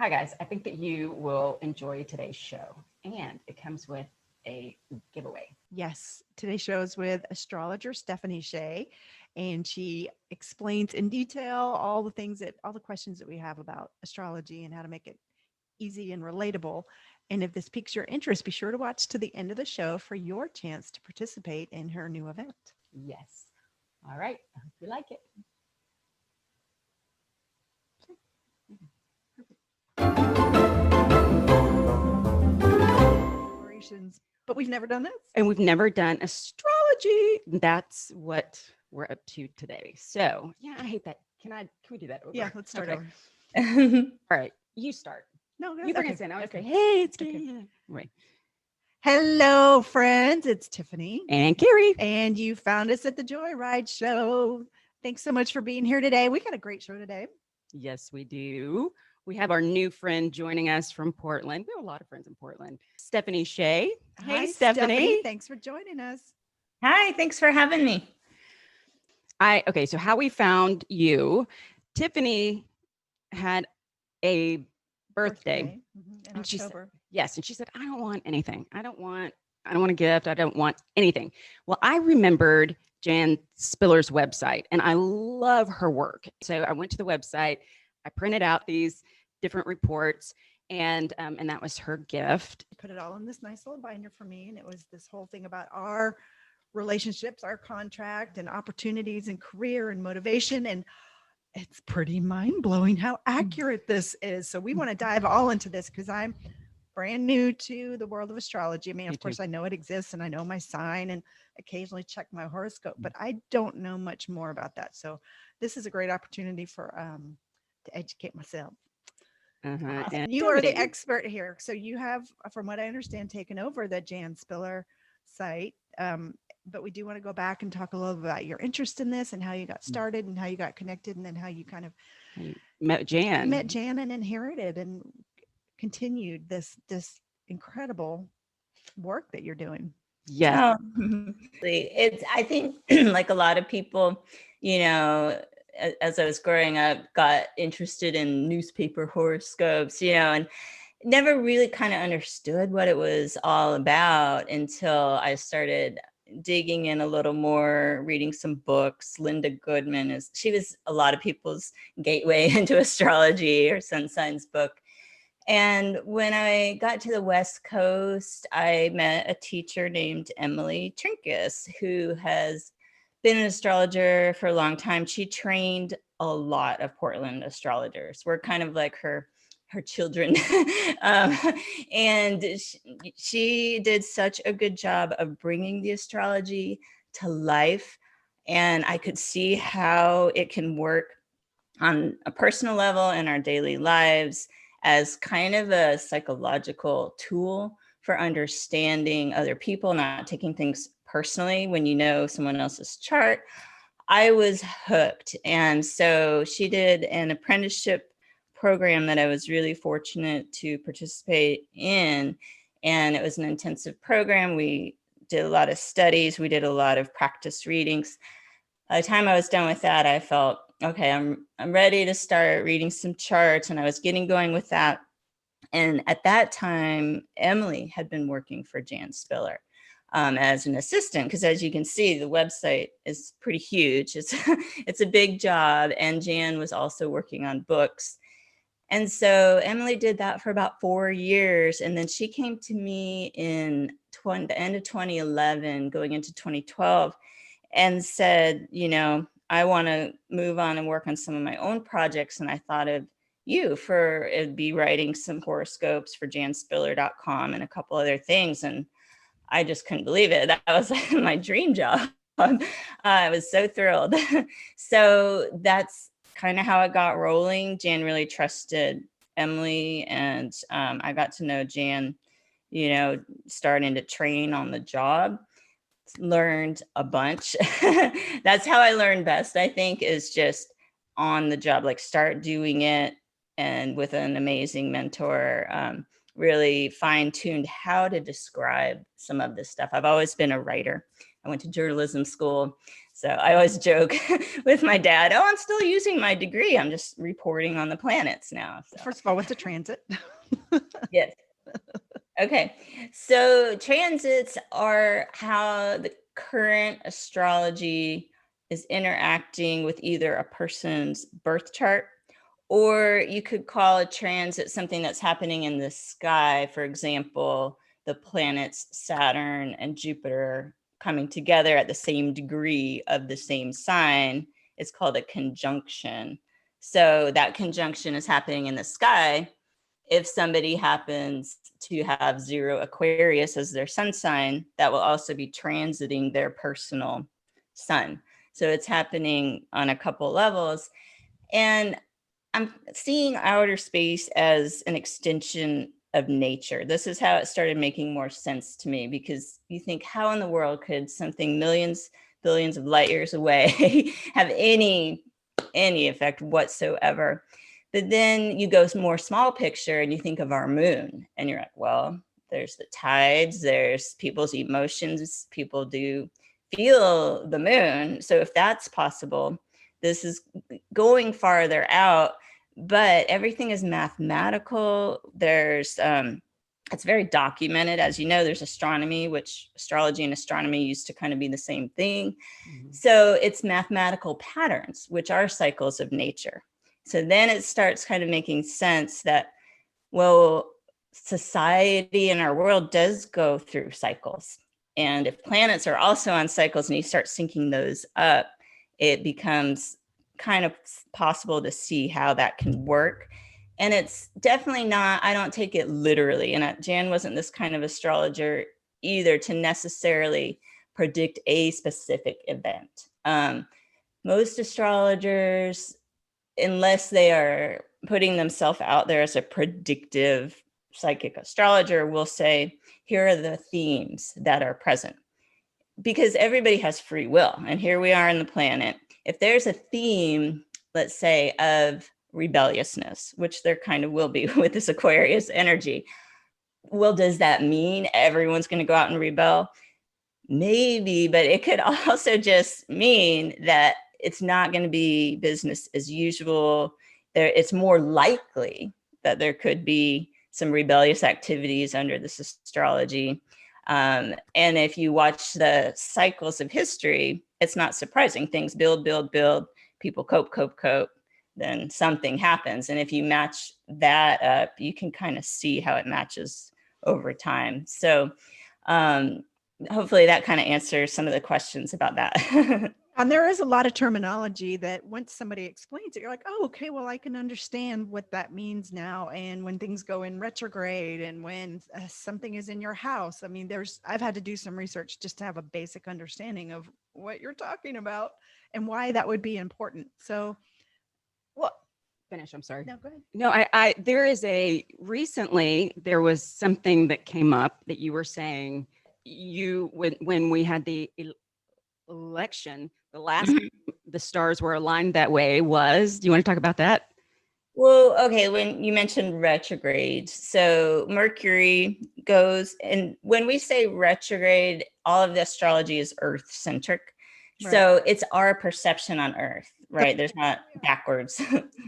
Hi, guys. I think that you will enjoy today's show, and it comes with a giveaway. Yes, today's show is with astrologer Stephanie Shea, and she explains in detail all the questions that we have about astrology and how to make it easy and relatable. And if this piques your interest, be sure to watch to the end of the show for your chance to participate in her new event. Yes. All right. I hope you like it. But we've never done this. And we've never done astrology. That's what we're up to today. So, yeah, I hate that. Can we do that over? Yeah, let's start over. All right. You start. No, You bring okay. us in. I was Okay. like, hey, it's Okay. Jan. Right. Hello, friends. It's Tiffany. And Carrie. And you found us at the Joyride Show. Thanks so much for being here today. We got a great show today. Yes, we do. We have our new friend joining us from Portland. We have a lot of friends in Portland. Stephanie Shea. Hey, Hi, Stephanie. Thanks for joining us. Hi, thanks for having me. Okay, so how we found you, Tiffany had a birthday. In And she said- October. Yes, and she said, I don't want anything. I don't want a gift. I don't want anything. Well, I remembered Jan Spiller's website, and I love her work. So I went to the website. I printed out these different reports, and that was her gift. Put it all in this nice little binder for me. And it was this whole thing about our relationships, our contract and opportunities and career and motivation. And it's pretty mind blowing how accurate this is. So we want to dive all into this because I'm brand new to the world of astrology. I mean, of course, I know it exists and I know my sign and occasionally check my horoscope, but I don't know much more about that. So this is a great opportunity for to educate myself. And you are the expert here. So you have, from what I understand, taken over the Jan Spiller site. But we do want to go back and talk a little bit about your interest in this and how you got started and how you got connected and then how you kind of met Jan and inherited and continued this incredible work that you're doing. Yeah. It's, I think like a lot of people, as I was growing up, got interested in newspaper horoscopes, and never really kind of understood what it was all about until I started digging in a little more, reading some books. Linda Goodman she was a lot of people's gateway into astrology, her Sun Signs book. And when I got to the West Coast, I met a teacher named Emily Trinkus, who has been an astrologer for a long time. She trained a lot of Portland astrologers. We're kind of like her children. And she did such a good job of bringing the astrology to life. And I could see how it can work on a personal level in our daily lives as kind of a psychological tool for understanding other people, not taking things personally when you know someone else's chart. I was hooked. And so she did an apprenticeship program that I was really fortunate to participate in. And it was an intensive program. We did a lot of studies. We did a lot of practice readings. By the time I was done with that, I felt, okay, I'm ready to start reading some charts. And I was getting going with that. And at that time, Emily had been working for Jan Spiller as an assistant, because as you can see, the website is pretty huge. It's a big job. And Jan was also working on books. And so Emily did that for about 4 years. And then she came to me in the end of 2011, going into 2012, and said, I want to move on and work on some of my own projects. And I thought of you it'd be writing some horoscopes for janspiller.com and a couple other things. And I just couldn't believe it. That was my dream job. I was so thrilled. So that's kind of how it got rolling. Jan really trusted Emily, and I got to know Jan, starting to train on the job. Learned a bunch. That's how I learned best, I think, is just on the job, like start doing it, and with an amazing mentor, really fine-tuned how to describe some of this stuff. I've always been a writer. I went to journalism school. So I always joke with my dad, oh, I'm still using my degree. I'm just reporting on the planets now. So. First of all, what's a transit? Yes. Okay. So transits are how the current astrology is interacting with either a person's birth chart, or you could call a transit something that's happening in the sky. For example, the planets Saturn and Jupiter coming together at the same degree of the same sign. It's called a conjunction. So that conjunction is happening in the sky. If somebody happens to have 0 Aquarius as their sun sign, that will also be transiting their personal sun. So it's happening on a couple levels. And I'm seeing outer space as an extension of nature. This is how it started making more sense to me, because you think, how in the world could something millions, billions of light years away have any effect whatsoever? But then you go more small picture and you think of our moon and you're like, well, there's the tides, there's people's emotions, people do feel the moon. So if that's possible, this is going farther out, but everything is mathematical. There's, it's very documented. As you know, there's astronomy, which astrology and astronomy used to kind of be the same thing. Mm-hmm. So it's mathematical patterns, which are cycles of nature. So then it starts kind of making sense that, well, society and our world does go through cycles. And if planets are also on cycles and you start syncing those up, it becomes kind of possible to see how that can work. And it's definitely not, I don't take it literally. And Jan wasn't this kind of astrologer either to necessarily predict a specific event. Most astrologers, unless they are putting themselves out there as a predictive psychic astrologer, will say, here are the themes that are present. Because everybody has free will. And here we are in the planet. If there's a theme, let's say, of rebelliousness, which there kind of will be with this Aquarius energy, well, does that mean everyone's going to go out and rebel? Maybe, but it could also just mean that it's not going to be business as usual. It's more likely that there could be some rebellious activities under this astrology. And if you watch the cycles of history, it's not surprising. Things build, people cope, then something happens. And if you match that up, you can kind of see how it matches over time. So hopefully that kind of answers some of the questions about that. And there is a lot of terminology that once somebody explains it, you're like, oh, okay, well, I can understand what that means now. And when things go in retrograde and when something is in your house, I mean, I've had to do some research just to have a basic understanding of what you're talking about and why that would be important. So, well, finish. I'm sorry. No, go ahead. No, recently there was something that came up that you were saying when we had the election, the last the stars were aligned that way do you want to talk about that? Well, okay, when you mentioned retrograde, so Mercury goes, and when we say retrograde, all of the astrology is Earth centric. Right. So it's our perception on Earth, right? There's not backwards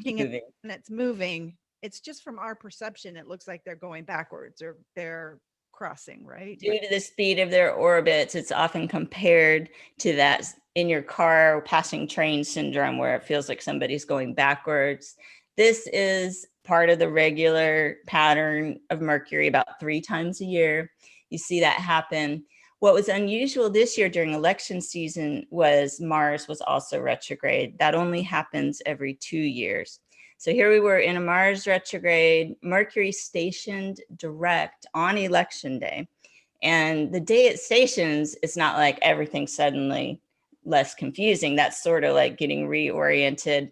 moving. And it's moving. It's just from our perception, it looks like they're going backwards or they're crossing, right? Due to the speed of their orbits, it's often compared to that in your car passing train syndrome, where it feels like somebody's going backwards. This is part of the regular pattern of Mercury. About 3 times a year, you see that happen. What was unusual this year during election season was Mars was also retrograde. That only happens every 2 years. So here we were in a Mars retrograde, Mercury stationed direct on election day. And the day it stations, it's not like everything suddenly less confusing. That's sort of like getting reoriented.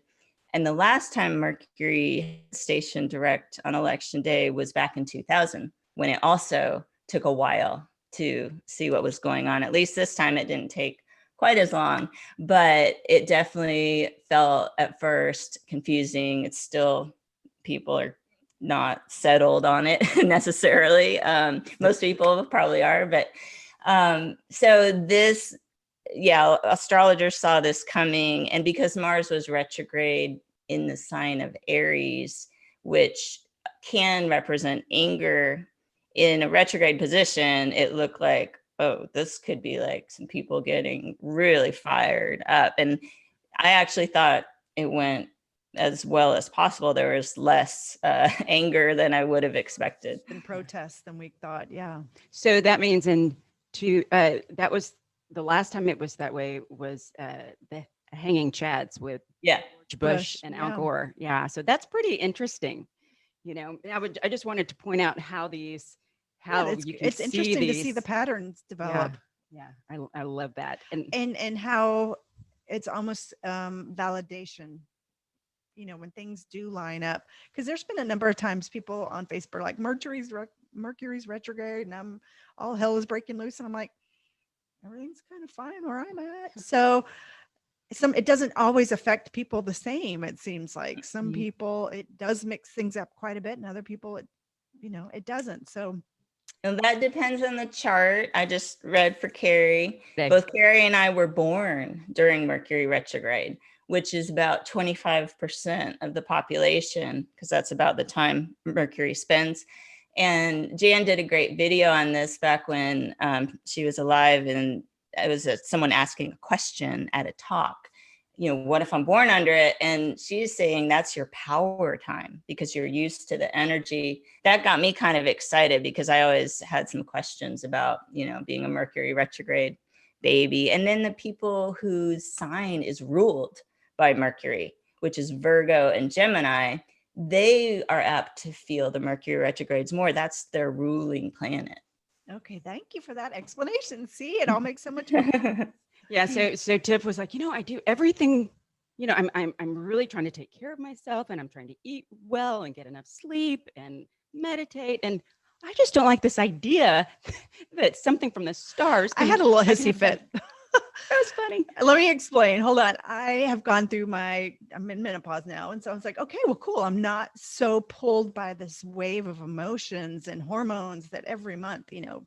And the last time Mercury stationed direct on election day was back in 2000, when it also took a while to see what was going on. At least this time it didn't take quite as long, but it definitely felt at first confusing. It's still, people are not settled on it necessarily. Most people probably are, but so this yeah, astrologers saw this coming. And because Mars was retrograde in the sign of Aries, which can represent anger, in a retrograde position, it looked like, oh, this could be like some people getting really fired up. And I actually thought it went as well as possible. There was less anger than I would have expected. Than protests than we thought. Yeah. So that means that was the last time it was that way was the hanging chads with Yeah. George Bush and Al yeah. Gore. Yeah. So that's pretty interesting. You know, I just wanted to point out how you can it's see interesting these. to see the patterns develop. Yeah. I love that. And how it's almost validation, you know, when things do line up, because there's been a number of times people on Facebook are like Mercury's retrograde and all hell is breaking loose, and I'm like, everything's kind of fine where I'm at. So it doesn't always affect people the same. It seems like some people it does mix things up quite a bit, and other people it doesn't. So and that depends on the chart. I just read for Carrie. Thanks. Both Carrie and I were born during Mercury retrograde, which is about 25% of the population, because that's about the time Mercury spends. And Jan did a great video on this back when she was alive, and it was someone asking a question at a talk. You know, what if I'm born under it? And she's saying that's your power time because you're used to the energy. That got me kind of excited because I always had some questions about, you know, being a Mercury retrograde baby. And then the people whose sign is ruled by Mercury, which is Virgo and Gemini, they are apt to feel the Mercury retrogrades more. That's their ruling planet. okay, thank you for that explanation. See, it all makes so much more. Yeah. So Tiff was like, you know, I do everything, you know, I'm really trying to take care of myself, and I'm trying to eat well and get enough sleep and meditate. And I just don't like this idea that something from the stars. I had a little hissy fit. That was funny. Let me explain. Hold on. I have gone through I'm in menopause now. And so I was like, okay, well, cool. I'm not so pulled by this wave of emotions and hormones that every month, you know.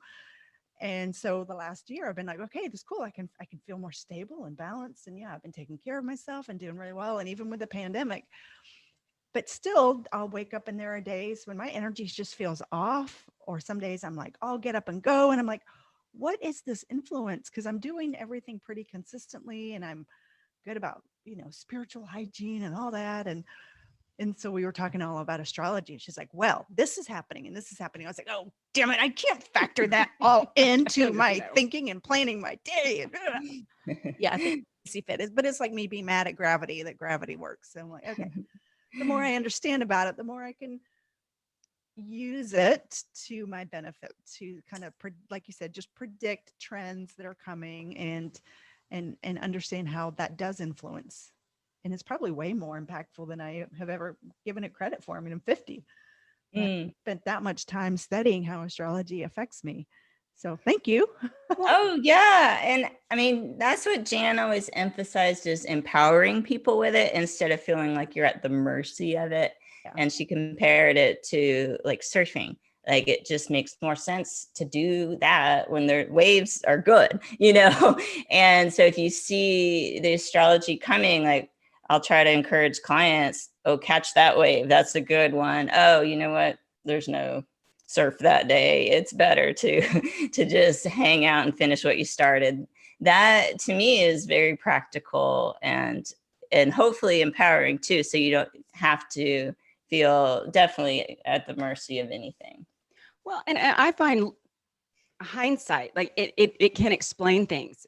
And so the last year I've been like, okay, this is cool. I can feel more stable and balanced. And yeah, I've been taking care of myself and doing really well. And even with the pandemic, but still I'll wake up and there are days when my energy just feels off, or some days I'm like, I'll get up and go. And I'm like, what is this influence? Because I'm doing everything pretty consistently and I'm good about, you know, spiritual hygiene and all that. And so we were talking all about astrology, and she's like, well, this is happening and this is happening. I was like, oh, damn it. I can't factor that all into my thinking and planning my day. Yeah, I think fit is, but it's like me being mad at gravity, that gravity works. So I'm like, okay, the more I understand about it, the more I can use it to my benefit to kind of, like you said, just predict trends that are coming and understand how that does influence. And it's probably way more impactful than I have ever given it credit for. I mean, I'm 50. I've spent that much time studying how astrology affects me. So thank you. Oh, yeah. And I mean, that's what Jan always emphasized, is empowering people with it instead of feeling like you're at the mercy of it. Yeah. And she compared it to like surfing. Like, it just makes more sense to do that when the waves are good, you know? And so if you see the astrology coming, like, I'll try to encourage clients, oh, catch that wave. That's a good one. Oh, you know what? There's no surf that day. It's better to just hang out and finish what you started. That to me is very practical and hopefully empowering too. So you don't have to feel definitely at the mercy of anything. Well, and I find hindsight, like it can explain things.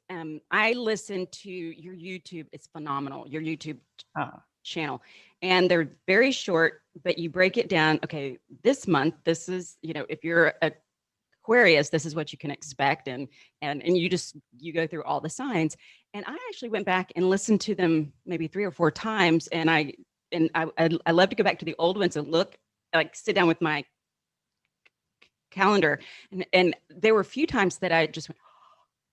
I listen to your YouTube. It's phenomenal. Your YouTube channel, and they're very short, but you break it down. Okay, this month, this is, you know, if you're Aquarius, this is what you can expect. And you go through all the signs. And I actually went back and listened to them maybe 3 or 4 times. And I love to go back to the old ones and look, like sit down with my calendar. And there were a few times that I just went,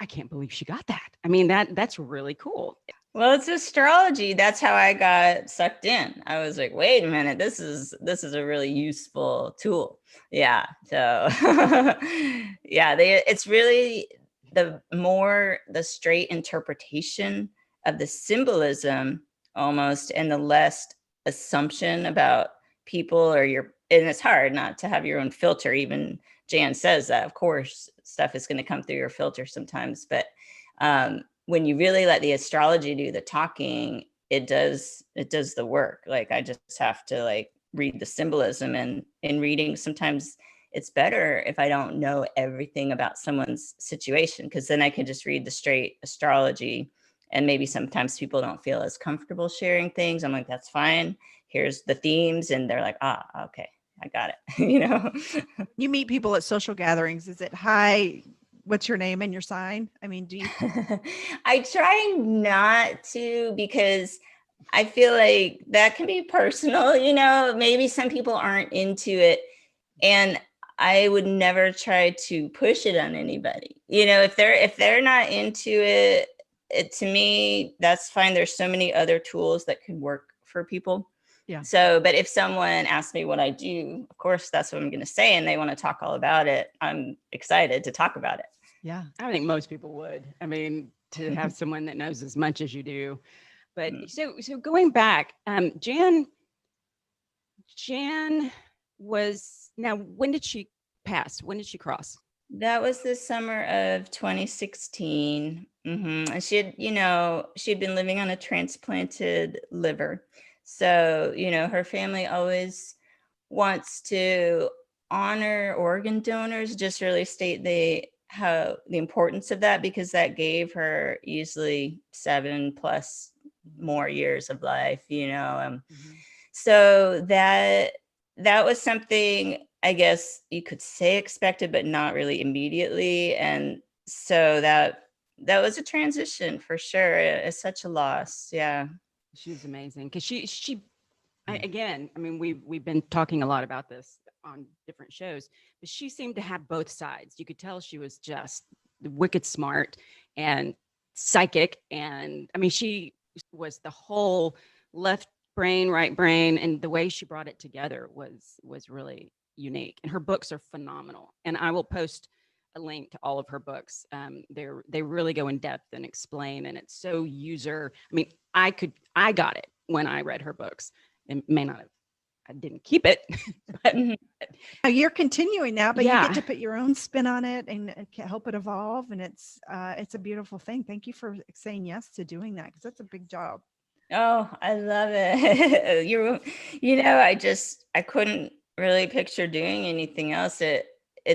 I can't believe she got that. I mean, that's really cool. Well, it's astrology. That's how I got sucked in. I was like, wait a minute, this is a really useful tool. Yeah. So yeah, it's really the more the straight interpretation of the symbolism almost, and the less assumption about people or your, and it's hard not to have your own filter. Even Jan says that, of course, stuff is going to come through your filter sometimes, but when you really let the astrology do the talking, it does the work. Like, I just have to like read the symbolism, and in reading, sometimes it's better if I don't know everything about someone's situation, because then I can just read the straight astrology. And maybe sometimes people don't feel as comfortable sharing things. I'm like, that's fine. Here's the themes. And they're like, okay, I got it. You know, You meet people at social gatherings. Is it, hi, what's your name and your sign? I mean, do you? I try not to, because I feel like that can be personal. You know, maybe some people aren't into it, and I would never try to push it on anybody. You know, if they're not into it, to me, that's fine. There's so many other tools that could work for people. Yeah. So, but if someone asks me what I do, of course, that's what I'm going to say, and they want to talk all about it, I'm excited to talk about it. Yeah. I think most people would. I mean, to have someone that knows as much as you do. But so going back, Jan was, now, when did she pass? When did she cross? That was the summer of 2016. And she had been living on a transplanted liver. So, you know, her family always wants to honor organ donors, just really state the importance of that, because that gave her easily 7+ more years of life, you know. So that was something, I guess you could say, expected, but not really immediately. And so that was a transition for sure. It's such a loss. Yeah. She was amazing, because again, I mean, we've been talking a lot about this on different shows, but she seemed to have both sides. You could tell she was just wicked smart and psychic. And I mean, she was the whole left brain, right brain, and the way she brought it together was really unique. And her books are phenomenal. And I will post a link to all of her books. They really go in depth and explain, and it's so user. I mean, I got it when I read her books. It may not have, I didn't keep it, but You're continuing now, but Yeah. you get to put your own spin on it and help it evolve. And it's a beautiful thing. Thank you for saying yes to doing that, because that's a big job. Oh, I love it. I couldn't really picture doing anything else. It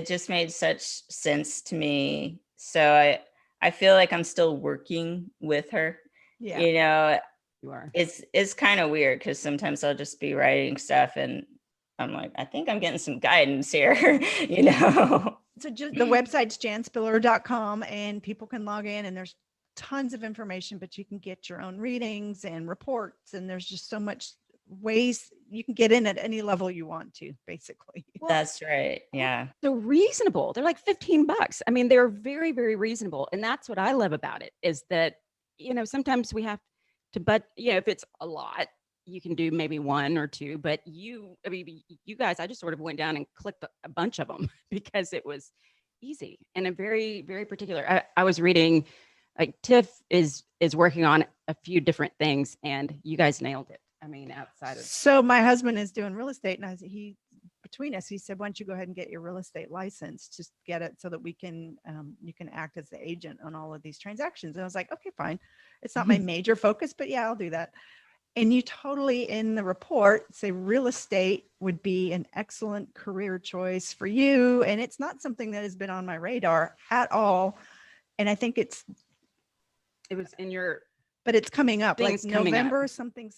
just made such sense to me. So I feel like I'm still working with her. Yeah. You know, you are. it's kind of weird, because sometimes I'll just be writing stuff and I'm like, I think I'm getting some guidance here, you know. So just the website's janspiller.com, and people can log in, and there's tons of information, but you can get your own readings and reports, and there's just so much ways you can get in at any level you want to, basically. That's right. Yeah. So reasonable. They're like $15. I mean, they're very, very reasonable. And that's what I love about it, is that, you know, sometimes we have to, but you know, if it's a lot, you can do maybe one or two, but you guys, I just sort of went down and clicked a bunch of them because it was easy and a very, very particular. I was reading, like, Tiff is working on a few different things, and you guys nailed it. I mean, outside of. So my husband is doing real estate, and between us, he said, why don't you go ahead and get your real estate license? Just get it so that we can, you can act as the agent on all of these transactions. And I was like, okay, fine. It's not my major focus, but yeah, I'll do that. And you totally, in the report, say real estate would be an excellent career choice for you. And it's not something that has been on my radar at all. And I think it was in your, but it's coming up, like November, up. something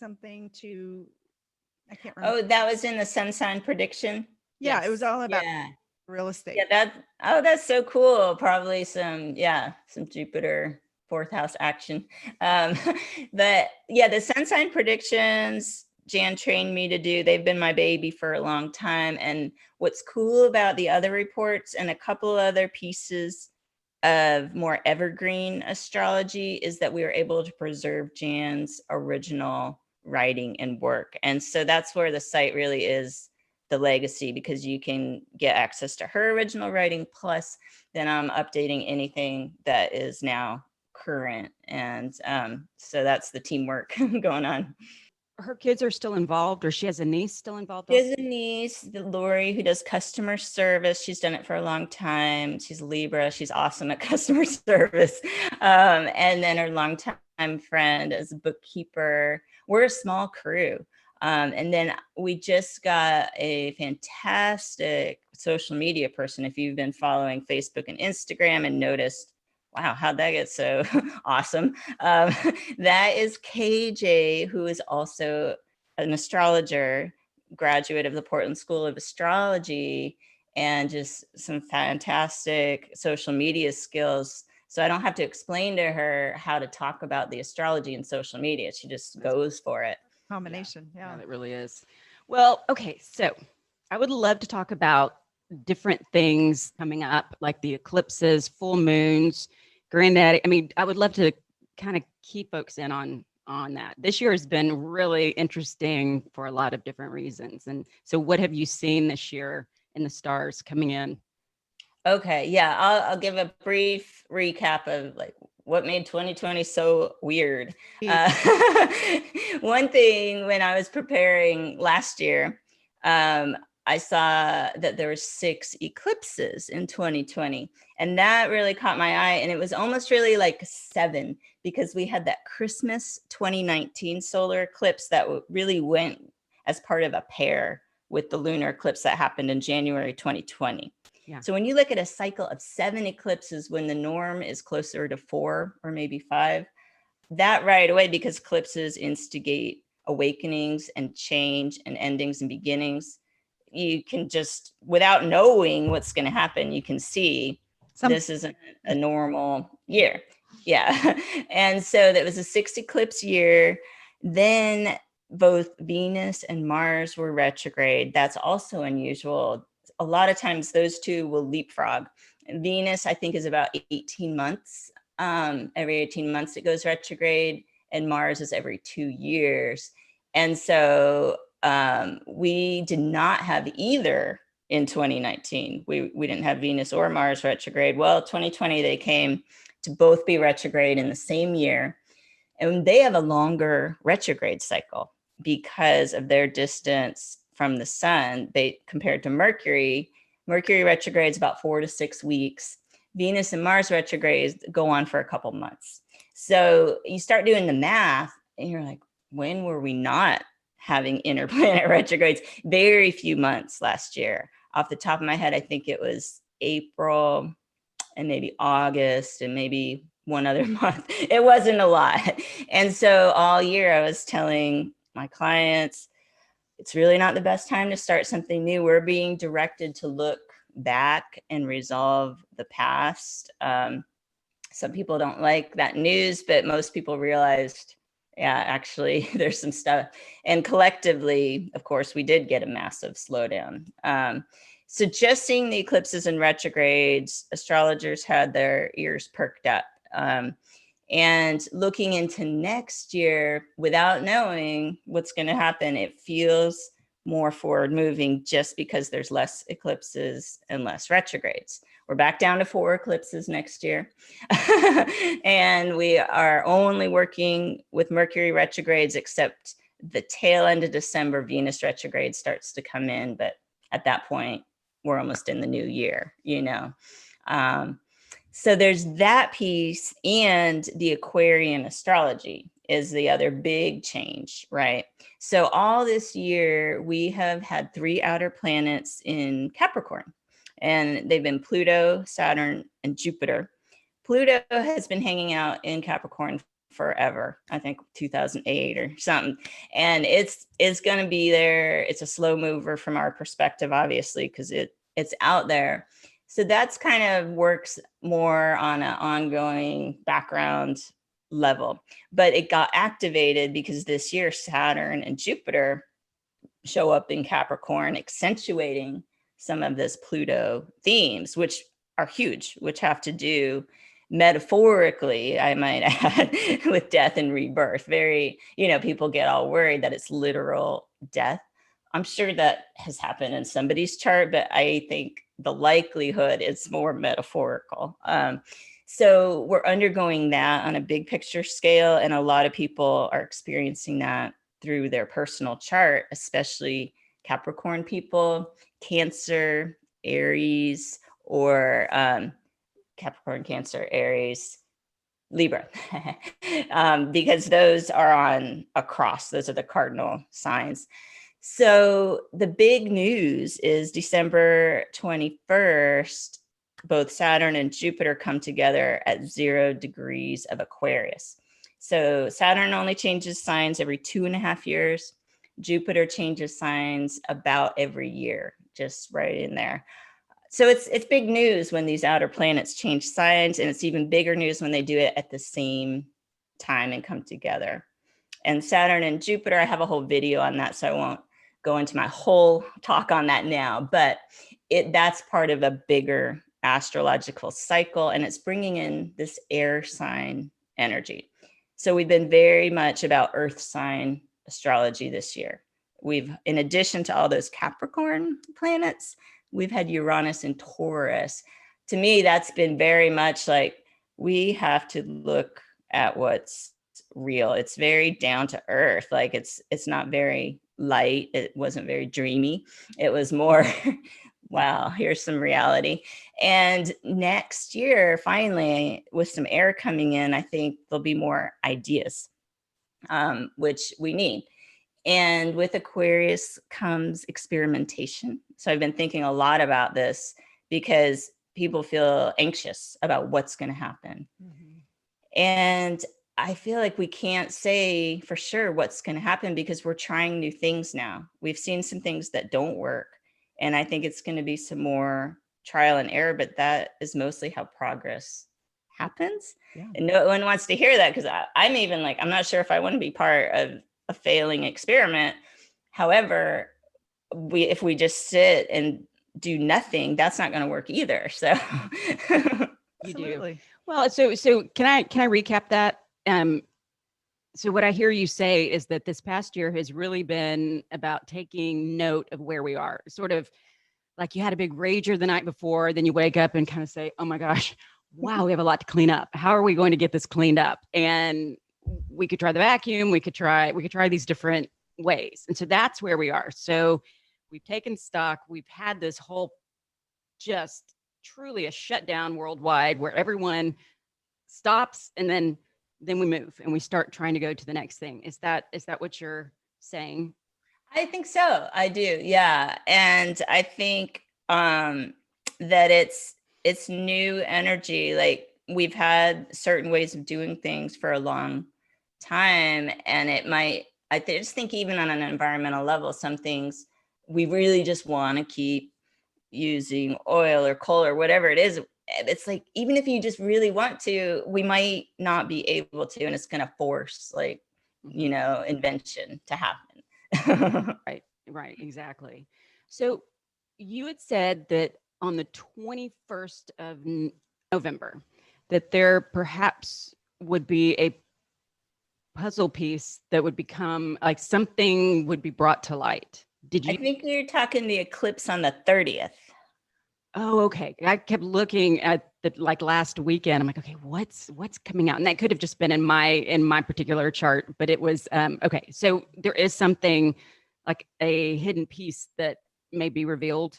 to, I can't remember. Oh, that was in the sun sign prediction. Yeah. Yes. It was all about real estate. Yeah. That's so cool. Probably some Jupiter 4th house action. But yeah, the sun sign predictions Jan trained me to do, they've been my baby for a long time. And what's cool about the other reports and a couple other pieces of more evergreen astrology is that we were able to preserve Jan's original writing and work. And so that's where the site really is the legacy, because you can get access to her original writing. Plus, then I'm updating anything that is now current. And so that's the teamwork going on. Her kids are still involved, or she has a niece still involved? She has a niece, Lori, who does customer service. She's done it for a long time. She's a Libra. She's awesome at customer service. And then her longtime friend is a bookkeeper. We're a small crew. And then we just got a fantastic social media person. If you've been following Facebook and Instagram and noticed, wow, how'd that get so awesome? That is KJ, who is also an astrologer, graduate of the Portland School of Astrology, and just some fantastic social media skills. So I don't have to explain to her how to talk about the astrology and social media. She just goes for it. Combination. Yeah. It really is. Well, okay. So I would love to talk about different things coming up, like the eclipses, full moons, granddaddy. I mean, I would love to kind of key folks in on that. This year has been really interesting for a lot of different reasons. And so what have you seen this year in the stars coming in? Okay. Yeah. I'll give a brief recap of like what made 2020 so weird. One thing, when I was preparing last year, I saw that there were 6 eclipses in 2020, and that really caught my eye. And it was almost really like 7, because we had that Christmas 2019 solar eclipse that really went as part of a pair with the lunar eclipse that happened in January 2020. Yeah. So when you look at a cycle of 7 eclipses, when the norm is closer to 4 or maybe 5, that right away, because eclipses instigate awakenings and change and endings and beginnings, you can just, without knowing what's going to happen, you can see this isn't a normal year. Yeah. And so that was a 6 eclipse year. Then both Venus and Mars were retrograde. That's also unusual. A lot of times those two will leapfrog. Venus, I think, is about 18 months. Every 18 months it goes retrograde, and Mars is every 2 years. And so we did not have either in 2019. We didn't have Venus or Mars retrograde. Well, 2020, they came to both be retrograde in the same year. And they have a longer retrograde cycle because of their distance from the sun. They, compared to Mercury retrograde is about 4 to 6 weeks. Venus and Mars retrogrades go on for a couple months. So you start doing the math and you're like, when were we not having interplanet retrogrades? Very few months last year. Off the top of my head, I think it was April and maybe August and maybe one other month. It wasn't a lot. And so all year I was telling my clients, it's really not the best time to start something new. We're being directed to look back and resolve the past. Some people don't like that news, but most people realized, yeah, actually there's some stuff. And collectively, of course, we did get a massive slowdown. So just seeing the eclipses and retrogrades, astrologers had their ears perked up. And looking into next year without knowing what's going to happen, it feels more forward moving just because there's less eclipses and less retrogrades. We're back down to 4 eclipses next year. And we are only working with Mercury retrogrades, except the tail end of December, Venus retrograde starts to come in. But at that point, we're almost in the new year, you know. So there's that piece, and the Aquarian astrology is the other big change, right? So all this year, we have had 3 outer planets in Capricorn, and they've been Pluto, Saturn, and Jupiter. Pluto has been hanging out in Capricorn forever, I think 2008 or something. And it's going to be there. It's a slow mover from our perspective, obviously, because it's out there. So that's kind of works more on an ongoing background level. But it got activated because this year Saturn and Jupiter show up in Capricorn, accentuating some of this Pluto themes, which are huge, which have to do metaphorically, I might add, with death and rebirth. Very, people get all worried that it's literal death. I'm sure that has happened in somebody's chart, but I think the likelihood is more metaphorical. So we're undergoing that on a big picture scale, and a lot of people are experiencing that through their personal chart, especially Capricorn people, Cancer, Aries, or Capricorn, Cancer, Aries, Libra, because those are on a cross. Those are the cardinal signs. So the big news is December 21st, both Saturn and Jupiter come together at 0 degrees of Aquarius. So Saturn only changes signs every 2.5 years. Jupiter changes signs about every year, just right in there. So it's big news when these outer planets change signs, and it's even bigger news when they do it at the same time and come together. And Saturn and Jupiter, I have a whole video on that, so I won't go into my whole talk on that now, but that's part of a bigger astrological cycle, and it's bringing in this air sign energy. So we've been very much about earth sign astrology this year. In addition to all those Capricorn planets, we've had Uranus and Taurus. To me, that's been very much like, we have to look at what's real. It's very down to earth. Like it's not very light. It wasn't very dreamy. It was more, wow, here's some reality. And next year, finally, with some air coming in, I think there'll be more ideas, which we need. And with Aquarius comes experimentation. So I've been thinking a lot about this because people feel anxious about what's going to happen. Mm-hmm. And I feel like we can't say for sure what's going to happen because we're trying new things now. We've seen some things that don't work. And I think it's going to be some more trial and error, but that is mostly how progress happens. Yeah. And no one wants to hear that because I'm even like, I'm not sure if I want to be part of a failing experiment. However, if we just sit and do nothing, that's not going to work either. So you do. Well, so can I recap that? So what I hear you say is that this past year has really been about taking note of where we are. Sort of like you had a big rager the night before, then you wake up and kind of say, oh my gosh, wow, we have a lot to clean up. How are we going to get this cleaned up? And we could try the vacuum. We could try these different ways. And so that's where we are. So we've taken stock. We've had this whole just truly a shutdown worldwide where everyone stops and then we move and we start trying to go to the next thing. Is that what you're saying? I think so. I do. Yeah. And I think that it's new energy. Like we've had certain ways of doing things for a long time. And I just think even on an environmental level, some things we really just want to keep using oil or coal or whatever it is. It's like, even if you just really want to, we might not be able to, and it's going to force invention to happen. Right. Exactly. So you had said that on the 21st of November, that there perhaps would be a puzzle piece that would become like something would be brought to light. Did you? I think you're talking the eclipse on the 30th. Oh, okay. I kept looking at the last weekend. I'm like, okay, what's coming out? And that could have just been in my particular chart, but it was okay. So there is something like a hidden piece that may be revealed.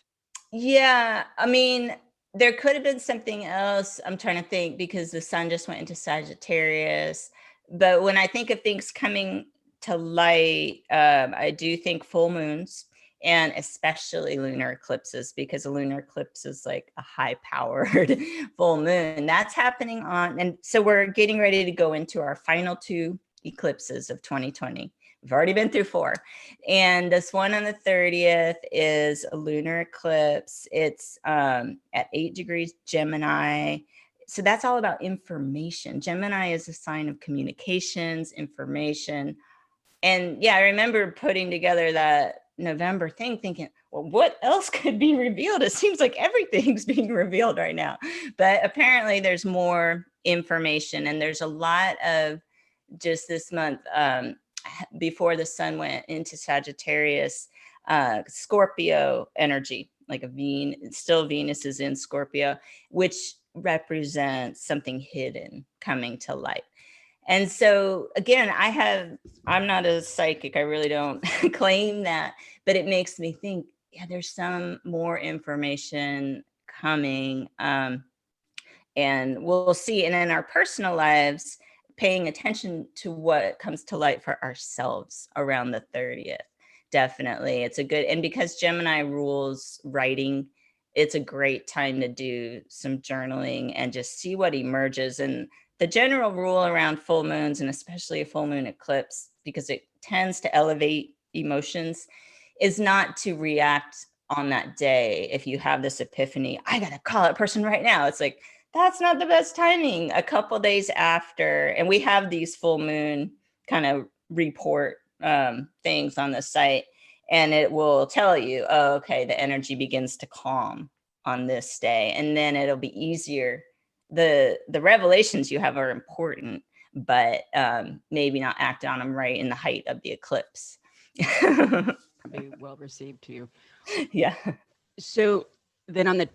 Yeah, I mean, there could have been something else. I'm trying to think because the sun just went into Sagittarius. But when I think of things coming to light, I do think full moons. And especially lunar eclipses, because a lunar eclipse is like a high-powered full moon. That's happening and so we're getting ready to go into our final 2 eclipses of 2020. We've already been through 4. And this one on the 30th is a lunar eclipse. It's at 8 degrees Gemini. So that's all about information. Gemini is a sign of communications, information. And yeah, I remember putting together that November thing thinking, well, what else could be revealed? It seems like everything's being revealed right now. But apparently there's more information, and there's a lot of just this month before the sun went into Sagittarius, Scorpio energy, like still Venus is in Scorpio, which represents something hidden coming to light. And so again, I'm not a psychic. I really don't claim that, but it makes me think, yeah, there's some more information coming. And we'll see. And in our personal lives, paying attention to what comes to light for ourselves around the 30th. Definitely. It's a good, and because Gemini rules writing, it's a great time to do some journaling and just see what emerges. And the general rule around full moons, and especially a full moon eclipse, because it tends to elevate emotions, is not to react on that day. If you have this epiphany, I got to call that person right now. It's like, that's not the best timing. A couple days after, and we have these full moon kind of report things on the site, and it will tell you, oh, okay, the energy begins to calm on this day, and then it'll be easier. The revelations you have are important, but maybe not act on them right in the height of the eclipse. Be well received too. Yeah. So then on the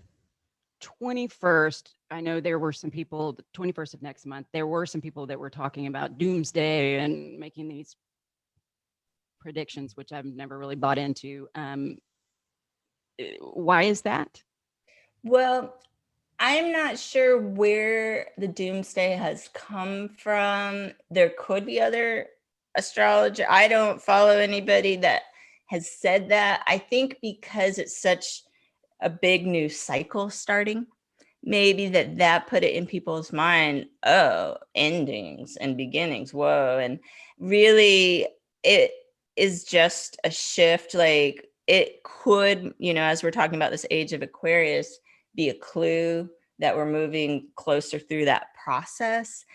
21st, I know there were some people, the 21st of next month, there were some people that were talking about doomsday and making these predictions, which I've never really bought into. Why is that? Well, I'm not sure where the doomsday has come from. There could be other astrology. I don't follow anybody that has said that. I think because it's such a big new cycle starting, maybe that put it in people's mind, oh, endings and beginnings, whoa. And really it is just a shift. Like it could, as we're talking about this age of Aquarius, be a clue that we're moving closer through that process.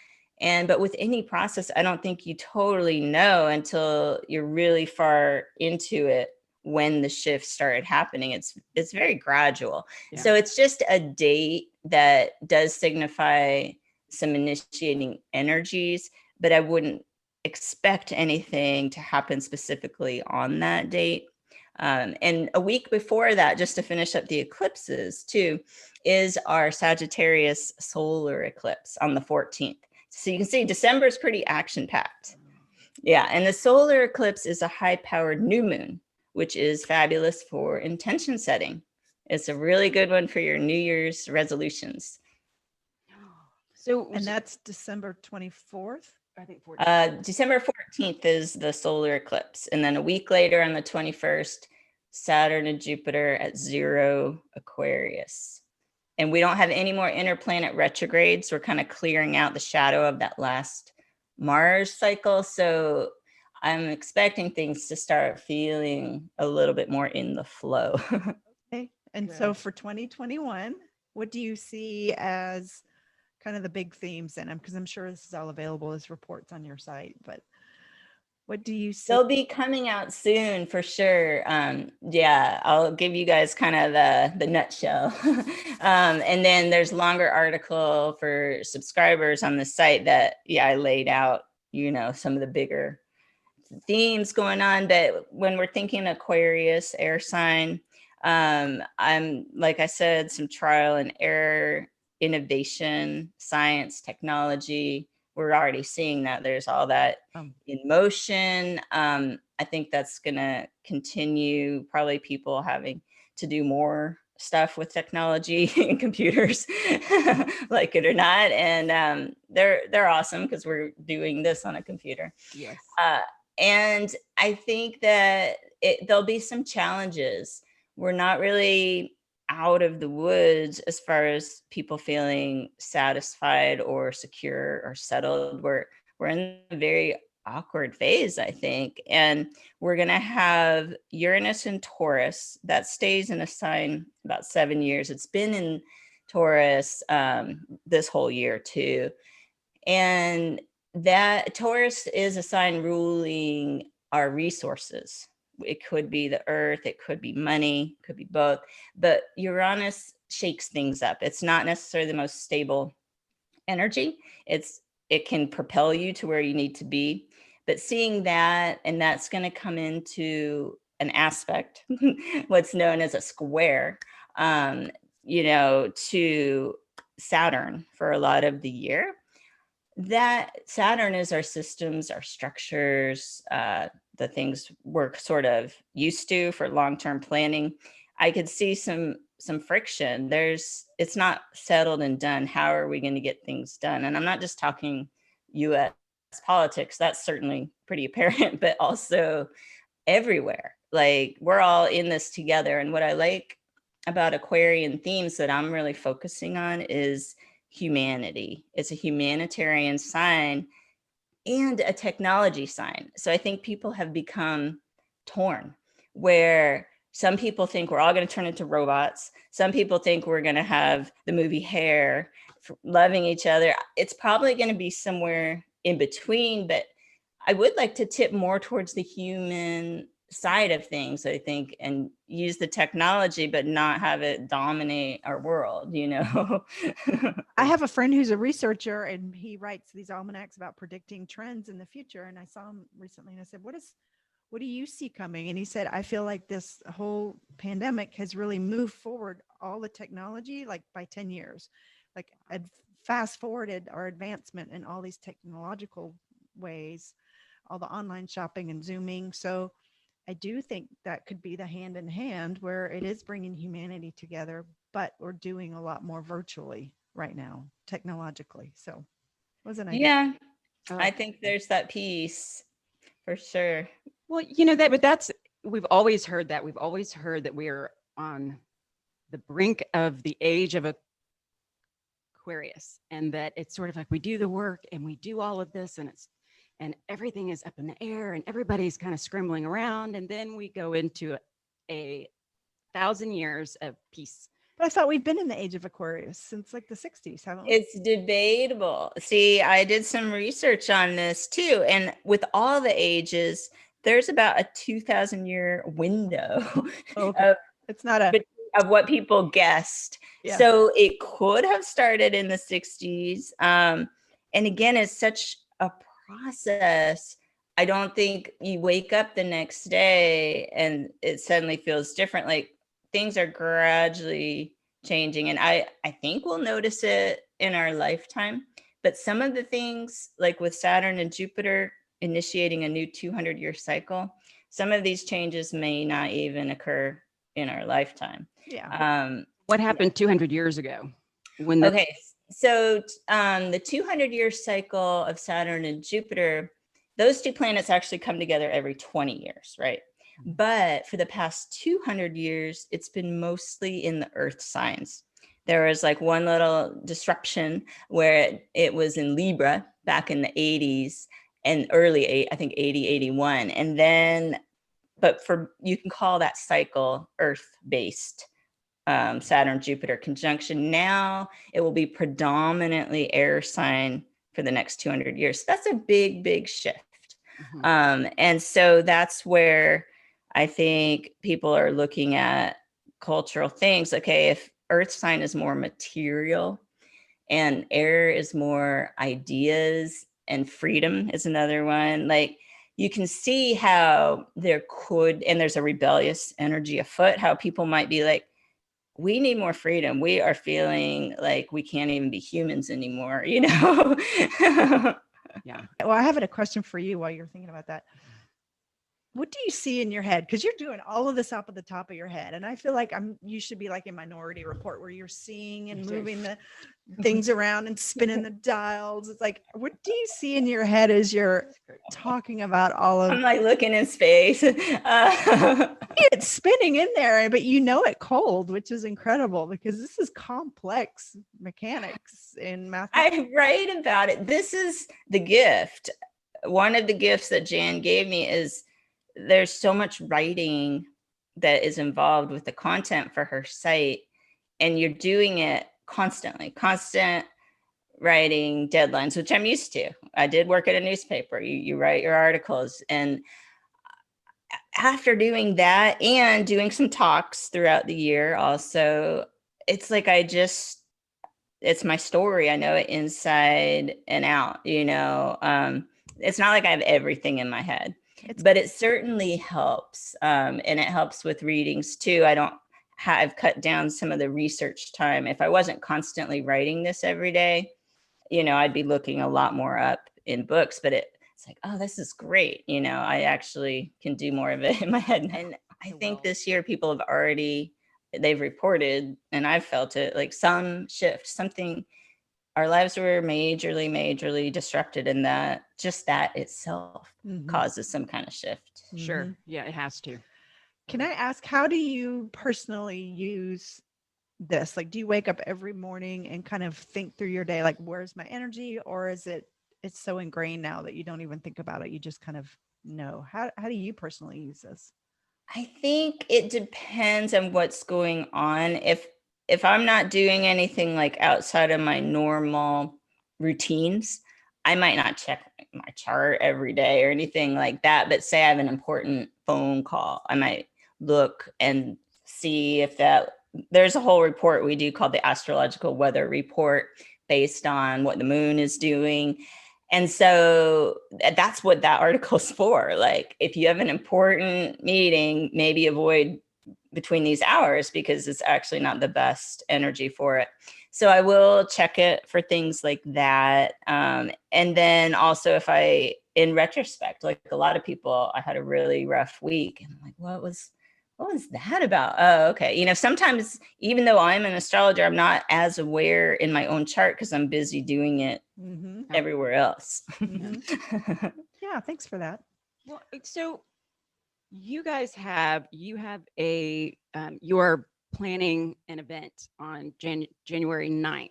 But with any process, I don't think you totally know until you're really far into it when the shift started happening. It's very gradual. Yeah. So it's just a date that does signify some initiating energies, but I wouldn't expect anything to happen specifically on that date. And a week before that, just to finish up the eclipses too, is our Sagittarius solar eclipse on the 14th. So you can see December is pretty action-packed. Yeah, and the solar eclipse is a high-powered new moon, which is fabulous for intention setting. It's a really good one for your New Year's resolutions. And that's December 24th? I think 14th. December 14th is the solar eclipse. And then a week later on the 21st, Saturn and Jupiter at 0 Aquarius. And we don't have any more interplanet retrogrades. We're kind of clearing out the shadow of that last Mars cycle. So I'm expecting things to start feeling a little bit more in the flow. Okay. And so for 2021, what do you see as kind of the big themes in them? Because I'm sure this is all available as reports on your site, but what do you see? They'll be coming out soon for sure. Yeah, I'll give you guys kind of the nutshell. And then there's longer article for subscribers on the site that, I laid out, some of the bigger themes going on. But when we're thinking Aquarius, air sign, I'm, like I said, some trial and error, innovation, science, technology. We're already seeing that there's all that in motion. I think that's going to continue, probably people having to do more stuff with technology and computers, like it or not. And they're awesome because we're doing this on a computer. Yes. And I think that there'll be some challenges. We're not really out of the woods as far as people feeling satisfied or secure or settled. We're in a very awkward phase, I think. And we're going to have Uranus in Taurus that stays in a sign about 7 years. It's been in Taurus this whole year too. And that Taurus is a sign ruling our resources. It could be the earth, it could be money, it could be both. But Uranus shakes things up. It's not necessarily the most stable energy. It can propel you to where you need to be. But seeing that, and that's going to come into an aspect, what's known as a square, to Saturn for a lot of the year. That Saturn is our systems, our structures, the things we're sort of used to for long-term planning. I could see some friction. It's not settled and done. How are we going to get things done? And I'm not just talking US politics. That's certainly pretty apparent, but also everywhere. Like, we're all in this together. And what I like about Aquarian themes that I'm really focusing on is humanity. It's a humanitarian sign and a technology sign. So I think people have become torn, where some people think we're all going to turn into robots. Some people think we're going to have the movie Hair, loving each other. It's probably going to be somewhere in between, but I would like to tip more towards the human side of things, I think, and use the technology, but not have it dominate our world, I have a friend who's a researcher, and he writes these almanacs about predicting trends in the future. And I saw him recently and I said, what do you see coming? And he said, I feel like this whole pandemic has really moved forward all the technology, like by 10 years, like fast forwarded our advancement in all these technological ways, all the online shopping and Zooming. So I do think that could be the hand in hand, where it is bringing humanity together, but we're doing a lot more virtually right now, technologically. So wasn't I? Yeah, I think there's that piece for sure. Well, we've always heard that. We've always heard that we're on the brink of the age of Aquarius, and that it's sort of like we do the work and we do all of this, and everything is up in the air and everybody's kind of scrambling around. And then we go into a 1,000 years of peace. But I thought we've been in the age of Aquarius since like the 60s, haven't we? It's debatable. See, I did some research on this too. And with all the ages, there's about a 2,000-year window it's not of what people guessed. Yeah. So it could have started in the 60s. And again, it's such a process. I don't think you wake up the next day and it suddenly feels different. Like, things are gradually changing, and I think we'll notice it in our lifetime. But some of the things, like with Saturn and Jupiter initiating a new 200-year cycle, some of these changes may not even occur in our lifetime. Yeah. What happened 200 years ago? So the 200-year cycle of Saturn and Jupiter, those two planets actually come together every 20 years, right? But for the past 200 years, it's been mostly in the Earth signs. There was like one little disruption where it was in Libra back in the 80s and early, I think 80, 81. And then, you can call that cycle Earth-based. Saturn Jupiter conjunction. Now it will be predominantly air sign for the next 200 years. So that's a big shift. Mm-hmm. And so that's where I think people are looking at cultural things. Okay, if earth sign is more material and air is more ideas, and freedom is another one, like, you can see how there's a rebellious energy afoot, how people might be like, we need more freedom. We are feeling like we can't even be humans anymore, Yeah. Well, I have a question for you while you're thinking about that. What do you see in your head? Because you're doing all of this up at the top of your head. And I feel like you should be like in Minority Report, where you're seeing and moving the things around and spinning the dials. It's like, what do you see in your head as you're talking about all of? I'm like looking in space. It's spinning in there, but it cold, which is incredible, because this is complex mechanics in math. I write about it. This is the gift. One of the gifts that Jan gave me is there's so much writing that is involved with the content for her site, and you're doing it constant writing, deadlines, which I'm used to. I did work at a newspaper. You write your articles, and after doing that and doing some talks throughout the year also, it's like it's my story. I know it inside and out, It's not like I have everything in my head. but it certainly helps. And it helps with readings too. I've cut down some of the research time. If I wasn't constantly writing this every day, I'd be looking a lot more up in books, but it's like, oh, this is great. I actually can do more of it in my head. And I think this year people they've reported, and I've felt it, like some shift, something, our lives were majorly disrupted, and that itself causes some kind of shift. Sure. Yeah, it has to. Can I ask, how do you personally use this? Like, do you wake up every morning and kind of think through your day, like, where's my energy? Or is it's so ingrained now that you don't even think about it? You just kind of know. How do you personally use this? I think it depends on what's going on. If I'm not doing anything like outside of my normal routines, I might not check my chart every day or anything like that. But say I have an important phone call, I might look and see if there's a whole report we do called the Astrological Weather Report based on what the moon is doing. And so that's what that article's for. Like, if you have an important meeting, maybe avoid between these hours because it's actually not the best energy for it. So I will check it for things like that. And then also in retrospect, like a lot of people, I had a really rough week and I'm like, what was that about? Oh, okay. Sometimes even though I'm an astrologer, I'm not as aware in my own chart because I'm busy doing it everywhere else. Yeah. Thanks for that. Well, so you guys have you are planning an event on January 9th.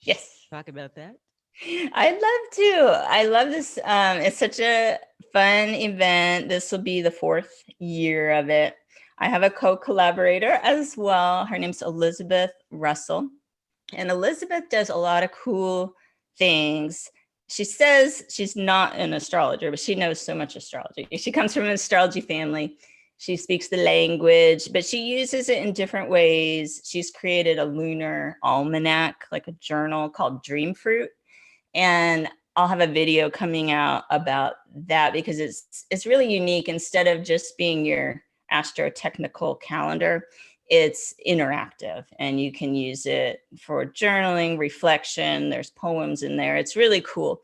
Yes. Talk about that. I'd love to. I love this. It's such a fun event. This will be the 4th year of it. I have a co-collaborator as well. Her name's Elizabeth Russell. And Elizabeth does a lot of cool things. She says she's not an astrologer, but she knows so much astrology. She comes from an astrology family. She speaks the language, but she uses it in different ways. She's created a lunar almanac, like a journal called Dream Fruit. And I'll have a video coming out about that because it's really unique. Instead of just being your astrotechnical calendar, it's interactive and you can use it for journaling, reflection. There's poems in there. It's really cool.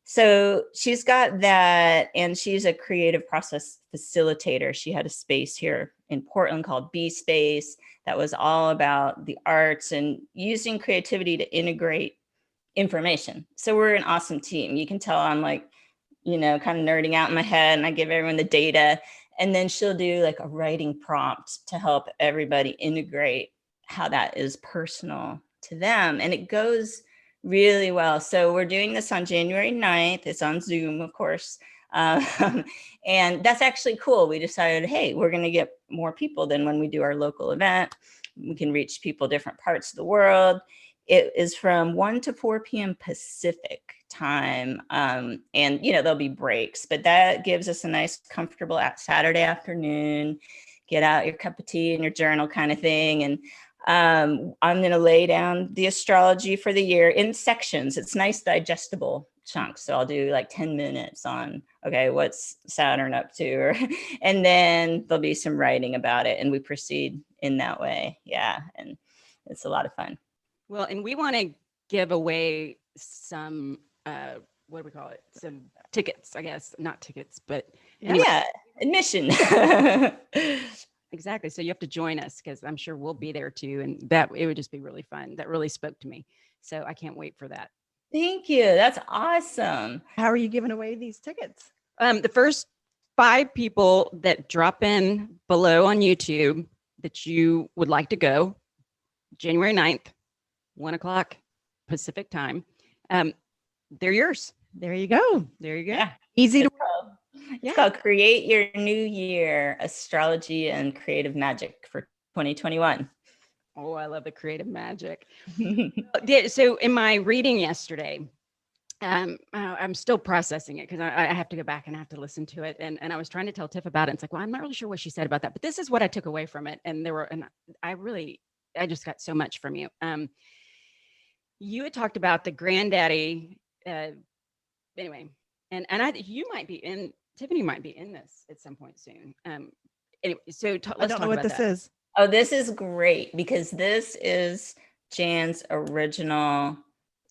So she's got that, and she's a creative process facilitator. She had a space here in Portland called B Space that was all about the arts and using creativity to integrate information. So we're an awesome team. You can tell I'm like, kind of nerding out in my head, and I give everyone the data. And then she'll do like a writing prompt to help everybody integrate how that is personal to them. And it goes really well. So we're doing this on January 9th. It's on Zoom, of course. And that's actually cool. We decided, hey, we're going to get more people than when we do our local event. We can reach people different parts of the world. It is from 1 to 4 p.m. Pacific time. And, there'll be breaks, but that gives us a nice, comfortable Saturday afternoon, get out your cup of tea and your journal kind of thing. And I'm going to lay down the astrology for the year in sections. It's nice, digestible chunks. So I'll do like 10 minutes on, okay, what's Saturn up to? And then there'll be some writing about it. And we proceed in that way. Yeah. And it's a lot of fun. Well, and we want to give away some, what do we call it? Some tickets, I guess. Not tickets, but anyway. Yeah, admission. Exactly. So you have to join us because I'm sure we'll be there too. And that it would just be really fun. That really spoke to me. So I can't wait for that. Thank you. That's awesome. How are you giving away these tickets? The first 5 people that drop in below on YouTube that you would like to go, January 9th, 1:00 Pacific time. They're yours. There you go. There you go. Yeah. Easy to It's called Create Your New Year, Astrology and Creative Magic for 2021. Oh, I love the creative magic. So in my reading yesterday, I'm still processing it because I have to go back and I have to listen to it. And I was trying to tell Tiff about it. It's like, well, I'm not really sure what she said about that, but this is what I took away from it. And I just got so much from you. You had talked about the granddaddy, anyway, and you might be in Tiffany might be in this at some point soon. Anyway, so I let's don't talk know what about this that. is. Oh, this is great because this is Jan's original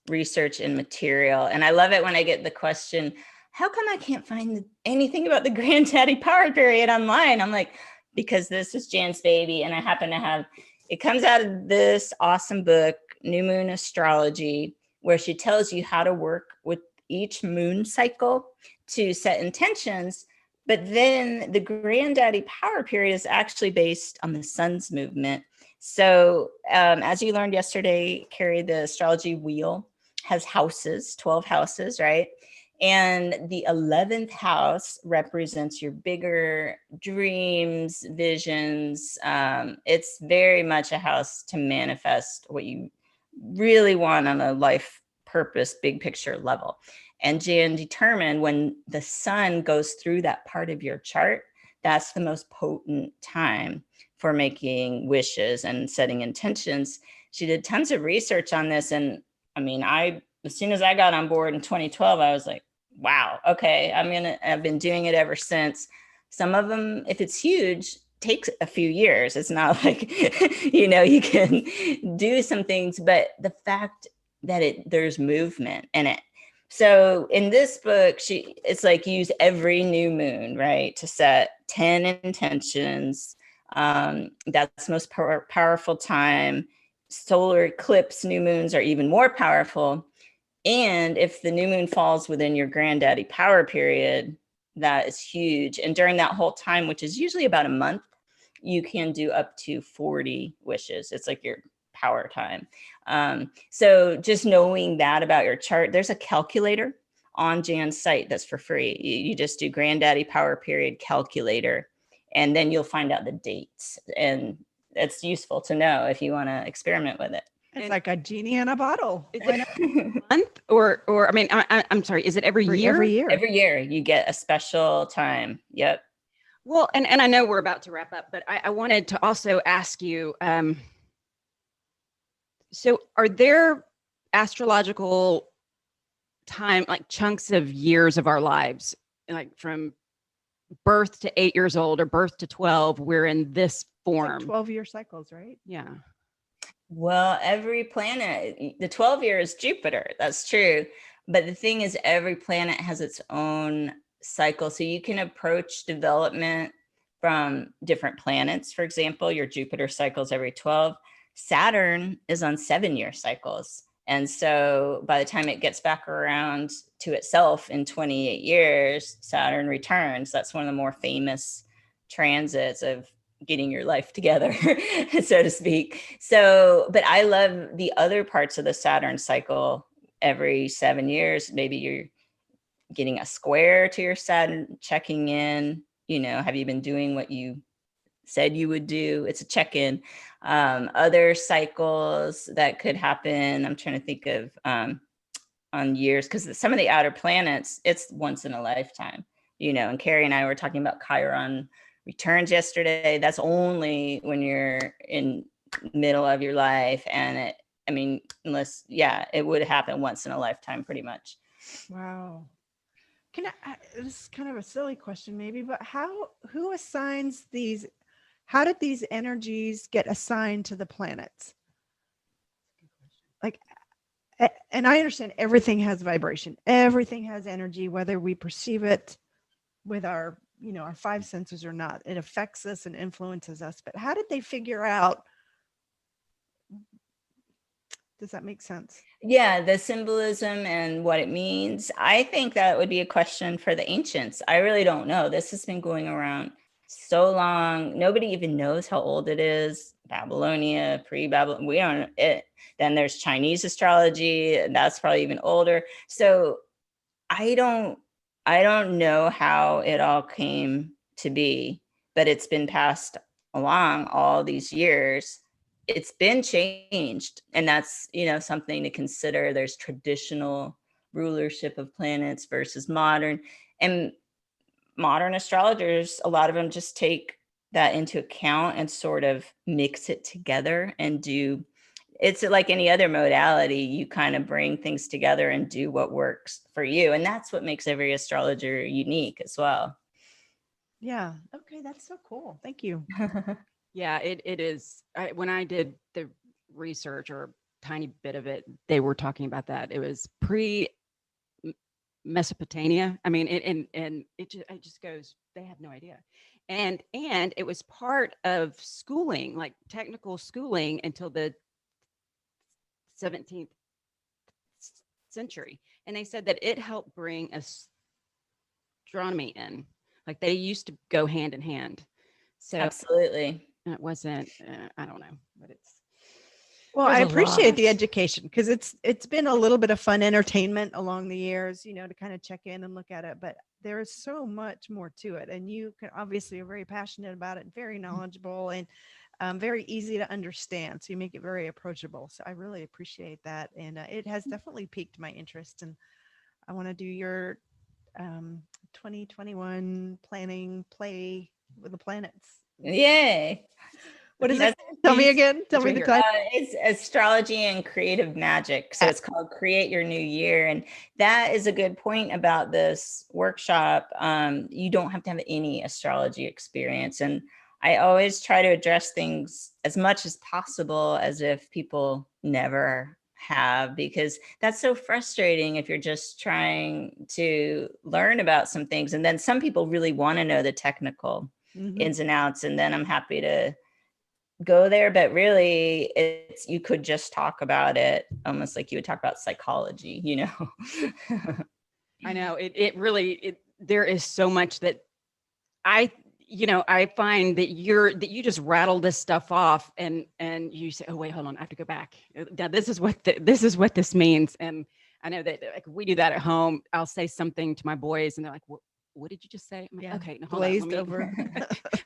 research and material. And I love it when I get the question, how come I can't find anything about the granddaddy power period online? I'm like, because this is Jan's baby. And I happen to have, it comes out of this awesome book, New Moon Astrology, where she tells you how to work with each moon cycle to set intentions. But then the granddaddy power period is actually based on the sun's movement. So as you learned yesterday, Carrie, the astrology wheel has houses, 12 houses, right? And the 11th house represents your bigger dreams, visions. It's very much a house to manifest what you really want on a life purpose, big picture level. And Jan determined when the sun goes through that part of your chart, that's the most potent time for making wishes and setting intentions. She did tons of research on this. And I mean, as soon as I got on board in 2012, I was like, wow, okay, I've been doing it ever since. Some of them, if it's huge, takes a few years. It's not like, you can do some things, but the fact that there's movement in it. So in this book, it's like use every new moon, right, to set 10 intentions. That's the most powerful time. Solar eclipse new moons are even more powerful. And if the new moon falls within your granddaddy power period, that is huge. And during that whole time, which is usually about a month, you can do up to 40 wishes. It's like your power time. So just knowing that about your chart, there's a calculator on Jan's site that's for free. You just do granddaddy power period calculator, and then you'll find out the dates. And it's useful to know if you want to experiment with it. It's like a genie in a bottle. Is it a month or I mean, I'm sorry, is it every year? Every year. Every year you get a special time. Yep. Well, and I know we're about to wrap up, but I wanted to also ask you, so are there astrological time, like chunks of years of our lives, like from birth to 8 years old or birth to 12, we're in this form? Like 12-year cycles, right? Yeah. Well, every planet, the 12 year is Jupiter. That's true. But the thing is, every planet has its own cycle. So you can approach development from different planets. For example, your Jupiter cycles every 12. Saturn is on 7-year cycles. And so by the time it gets back around to itself in 28 years, Saturn returns. That's one of the more famous transits of getting your life together, so to speak. So, but I love the other parts of the Saturn cycle. Every 7 years, maybe you're getting a square to your Saturn, checking in, have you been doing what you said you would do? It's a check-in. Other cycles that could happen, I'm trying to think of on years, because some of the outer planets, it's once in a lifetime, and Carrie and I were talking about Chiron returns yesterday. That's only when you're in middle of your life. And it would happen once in a lifetime pretty much. Wow. This is kind of a silly question maybe, but who assigns these? How did these energies get assigned to the planets? Like, and I understand everything has vibration. Everything has energy, whether we perceive it with our five senses or not. It affects us and influences us. But how did they figure out? Does that make sense? Yeah, the symbolism and what it means. I think that would be a question for the ancients. I really don't know. This has been going around so long. Nobody even knows how old it is. Babylonia, pre-Babylon, we don't know it. Then there's Chinese astrology, and that's probably even older. So I don't know how it all came to be, but it's been passed along all these years. It's been changed, and that's something to consider. There's traditional rulership of planets versus modern, and modern astrologers, a lot of them just take that into account and sort of mix it together and do it's like any other modality. You kind of bring things together and do what works for you. And that's what makes every astrologer unique as well. Yeah. Okay. That's so cool. Thank you. Yeah, it is. When I did the research or tiny bit of it, they were talking about that. It was pre Mesopotamia. I mean, and it just goes, they have no idea. And it was part of schooling, like technical schooling until the 17th century. And they said that it helped bring astronomy in. Like they used to go hand in hand. So Absolutely. it wasn't, I don't know, but it's. Well, There's I a appreciate lot. the education because it's been a little bit of fun entertainment along the years, to kind of check in and look at it. But there is so much more to it, and you can obviously are very passionate about it, very knowledgeable, and very easy to understand. So you make it very approachable. So I really appreciate that, and it has definitely piqued my interest. And I want to do your 2021 planning play with the planets. Yay. What is That's it? Tell me again. Tell me right the here. title. It's astrology and creative magic. So it's called Create Your New Year. And that is a good point about this workshop. You don't have to have any astrology experience. And I always try to address things as much as possible as if people never have, because that's so frustrating if you're just trying to learn about some things. And then some people really want to know the technical ins and outs. And then I'm happy to go there, but really you could just talk about it almost like you would talk about psychology. I know it really, there is so much that I find that you just rattle this stuff off and you say, oh wait, hold on, I have to go back. Now this is what this means. And I know that like we do that at home. I'll say something to my boys and they're like, what did you just say? I'm like, Yeah, okay, no, hold glazed on. Let me, over.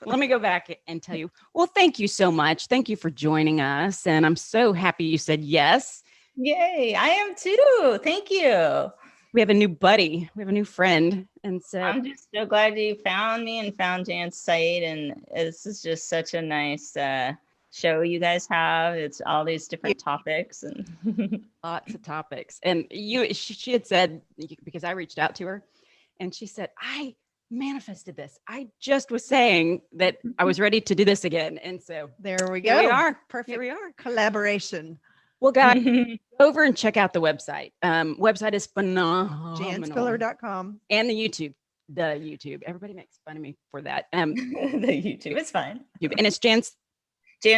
let me go back and tell you. Well, thank you so much. Thank you for joining us. And I'm so happy you said yes. Yay, I am too. Thank you. We have a new buddy. We have a new friend. And so I'm just so glad you found me and found Jan's site. And this is just such a nice show you guys have. It's all these different topics and lots of topics. And she had said, because I reached out to her and she said, I manifested this. I just was saying that I was ready to do this again. And so There we go. here we are. Perfect. Here we are. Collaboration. Well, guys, go over and check out the website. Website is phenomenal. janspiller.com. And the YouTube. Everybody makes fun of me for that. the YouTube. It's fine. And it's Jan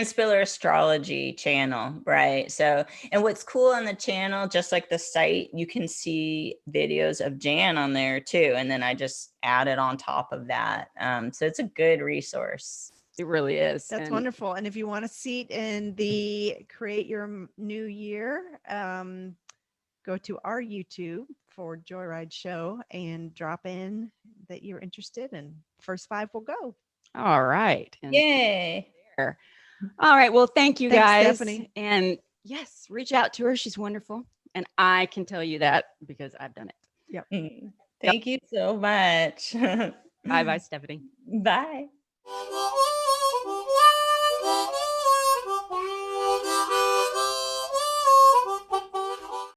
Spiller Astrology channel, right? So, and what's cool on the channel, just like the site, you can see videos of Jan on there too. And then I just added on top of that. So it's a good resource. It really is. That's wonderful. And if you want a seat in the Create Your New Year, go to our YouTube for Joyride Show and drop in that you're interested, and first 5 will go. All right. And yay. There. All right. Well, thank you, Thanks, guys. Stephanie. And yes, reach out to her. She's wonderful. And I can tell you that because I've done it. Yep. Thank you so much. Bye-bye, Stephanie. Bye.